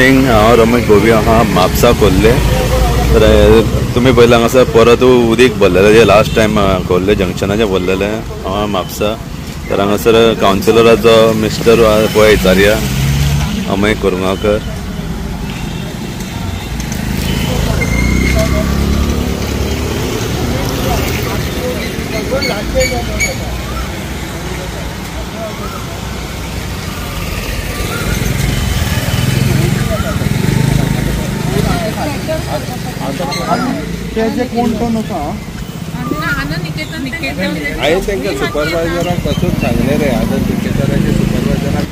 Morning. हांव रमेश गोबी आहा म्हापसा खोर्ले। तर तुम्ही पयला हांगासर परत उदीक भरलेले जे लास्ट टायम खोर्ले जंक्शनाचे भरलेले हांव म्हापसा। तर हांगासर कावन्सिलराचो मिस्टर पळय विचारया अमय कुरगांवकर। कोण पण होता आहे त्यांच्या सुपरवायझराक तसंच सांगले रे आता निकेतराचे सुपरवायझराक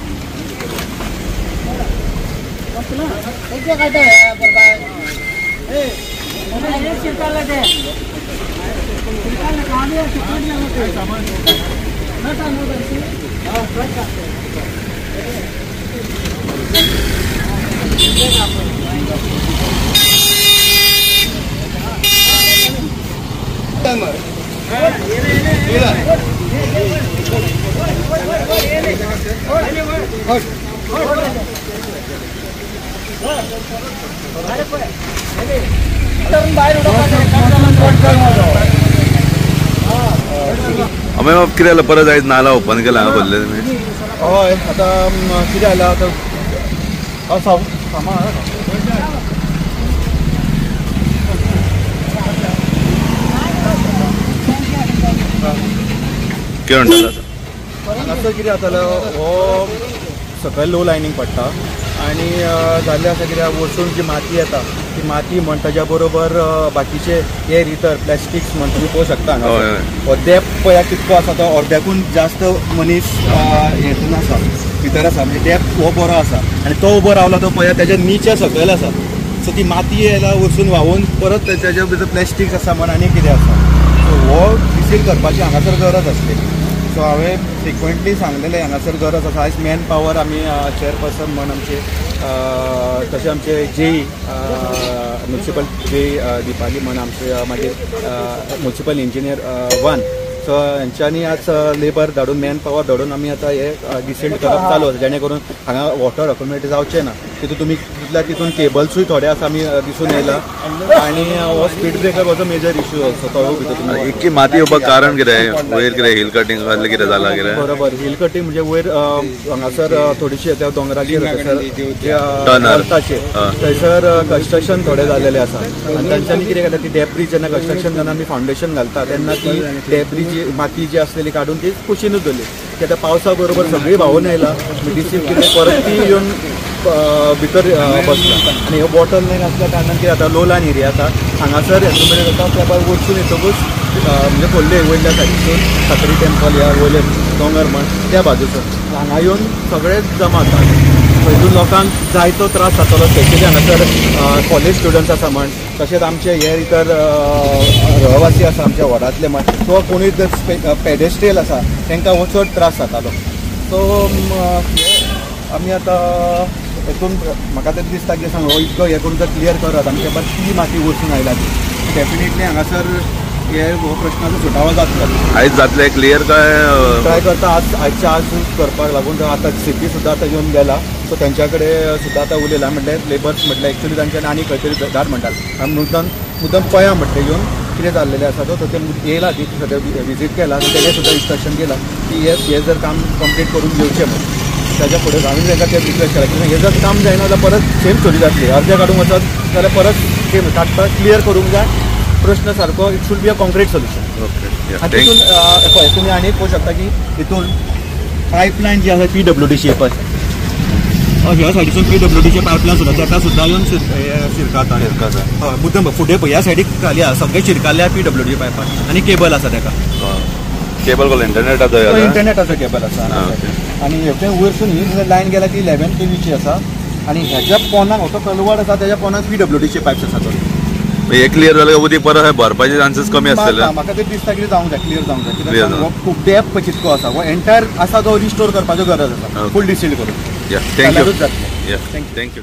अमय बाब कितें जालें परत आयज नाला ओपन केला हांगा खोर्ले तुमी? हय आतां कितें जालां आतां कितें म्हणटालो हांगासर कितें जातालो हो सकयल लो लायनींग पडटा आनी जाल्लें आसा कित्याक वरसून जी माती येता ती माती म्हण ताज्या बरोबर बाकीचे एर इतर प्लॅस्टिक्स म्हण तुमी पळोवंक शकता हांगा अर्देप पळया कितको आसा तो अर्द्याकून जास्त मनीस हेतून आसा भितर आसा म्हणजे डेप हो बरो आसा आनी तो उबो रावला तो पळया तेज्या निच्या सकयल आसा सो ती माती येयला वरसून व्हांवून परत तेज्या भितर प्लॅस्टिक्स आसा म्हण आनी कितें आसा सो हो रिसीव करपाची हांगासर गरज आसली। सो हांवें फ्रिक्वेंटली सांगलेलें हांगासर गरज आसा। आयज मॅन पावर आमी चेअरपर्सन म्हण आमचे तशें आमचे जेई म्युनिसिपल जेई दिपाली म्हण आमचे मागीर म्युनिसिपल इंजिनियर 1 सो हेंच्यांनी आज लेबर धाडून मॅन पावर धाडून आमी आतां हे डिसेंट करप चालू आसा जेणे करून हांगा वॉटर अकोमोडेट जावचें ना। तितून तुमी तितल्या तितून केबल्सूय थोडे आसा आमी दिसून येयला आनी हो स्पीड ब्रेकर हो मेजर इश्यू ऑल्सो तो भितर इतकी माती येवपाक कारण कितें? वयर कितें हिल कटींग जाल्लें कितें जालां कितें? बरोबर हिल कटींग म्हणजे वयर हांगासर थोडीशी त्या दोंगराचेर थंयसर कन्स्ट्रक्शन थोडें जाल्लेलें आसा आनी तांच्यांनी कितें केलें ती डेब्रीज जेन्ना कन्स्ट्रक्शन जेन्ना आमी फावंडेशन घालता तेन्ना ती डेब्री जी माती जी आसलेली काडून ती कुशीनूच दवरली की आतां पावसा बरोबर सगळी व्हांवून येयला मिडिसीन कितें परत ती येवन भितर बसला आनी ह्यो बॉटल लायन आसल्या कारणान कितें जाता लो लायन एरिया आसा हांगासर हेतून जाता त्या वरसून येतकूच म्हणजे खोर्ले वयल्या सायडीसून सातेरी टेंपल ह्या वयले दोंगर म्हण त्या बाजूसून हांगा येवन सगळे जमा जाता थंयसून लोकांक जायतो त्रास जातालो स्पेशली हांगासर कॉलेज स्टुडंट्स आसा म्हण तशेंच आमचे हे इतर रहवासी आसा आमच्या वार्डांतले म्हण तो कोणूय जर पेडेस्ट्रियल आसा तांकां हो चड त्रास जातालो। सो आमी आतां हेतून म्हाका तरी दिसता की हो इतको हे करून जर क्लियर करत आमच्या बट ती माती वचून आयला ती डेफिनेटली हांगासर हे हो प्रश्नाचो सुटावो जातलो। आयज जातलें क्लियर काय ट्राय करता आजच्या आज करपाक लागून आतां सीपी सुद्दां आतां येवन गेला सो तेंच्या कडेन सुद्दां आतां उलयला म्हटल्यार लेबर्स म्हटल्यार एक्चुली तांच्यानी आनी खंय तरी धाड म्हणटात आमी मुद्दम पळया म्हटलें येवन कितें जाल्लेलें आसा तो ते येयला ती सद्या विजीट केला आनी तेणें सुद्दां इन्स्ट्रक्शन केलां की हे जर काम कंप्लीट करून घेवचें म्हणून त्याच्या फुडें हांवें तांकां तें रिक्वेस्ट केला की हे जर काम जायना जाल्यार परत सेम स्टोरी जातली अर्दे काडूंक वचत जाल्यार परत सेम तात्काळ क्लियर करूंक जाय प्रश्न सारको it should be a concrete solution. आनी तितून पळय तुमी आनी पळोवंक शकता की हितून पायपलायन जी आसा PWDची पळय ह्या सायडीसून PWDचे पायपलायन सुद्दां ताका सुद्दां येवन शिरकाता हय मुद्दम फुडें पळय ह्या सायडीक खाली सगळे शिरकाल्ल्या PWD पायपान आनी केबल आसा ताका केबल कॉल इंटरनेटाचो केबल आसा आनी हेवटेन वयरसून ही लायन गेल्या ती 11 kVची आसा आनी हेज्या पोनाक हो कलवड आसा तेज्या पोनाक PWDचे पायप्स आसा हे क्लियर जालें उदीक परत भरपाचे चान्सेस कमी आसतले। म्हाका तरी दिसता कितें जावंक जाय क्लियर जावंक जाय कित्याक हो खूब डेप कितको आसा हो एंटायर आसा तो रिस्टोर करपाचो गरज आसा फूल डिसील्ड करून। थँक्यू।